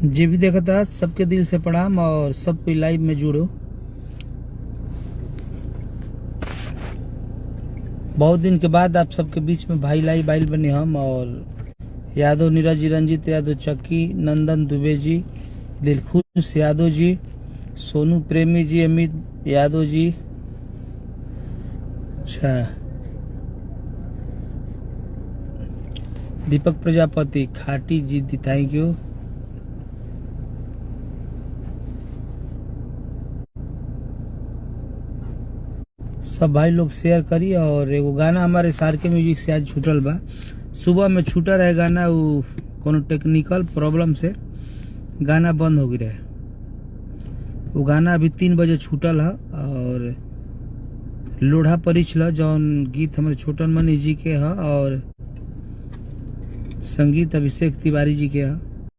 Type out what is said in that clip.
जे भी देखा था सबके दिल से प्रणाम और सब कोई लाइव में जुड़ो। बहुत दिन के बाद आप सबके बीच में भाई लाइव आइल बने हम और यादव नीरज रंजीत यादव चक्की नंदन दुबे जी दिलखुश यादव जी सोनू प्रेमी जी अमित यादव जी। अच्छा दीपक प्रजापति खाटी जी थैंक यू। सब भाई लोग शेयर करी। और एगो गाना हमारे सार के म्यूजिक से आज छूटल बा, सुबह में छूटा रहे गाना, वो कोनो टेक्निकल प्रॉब्लम से गाना बंद हो गई रहे। वो गाना अभी 3 बजे छूटल है और लोढ़ा परिछल जौन गीत हमारे छोटन मनी जी के है और संगीत अभिषेक तिवारी जी के है।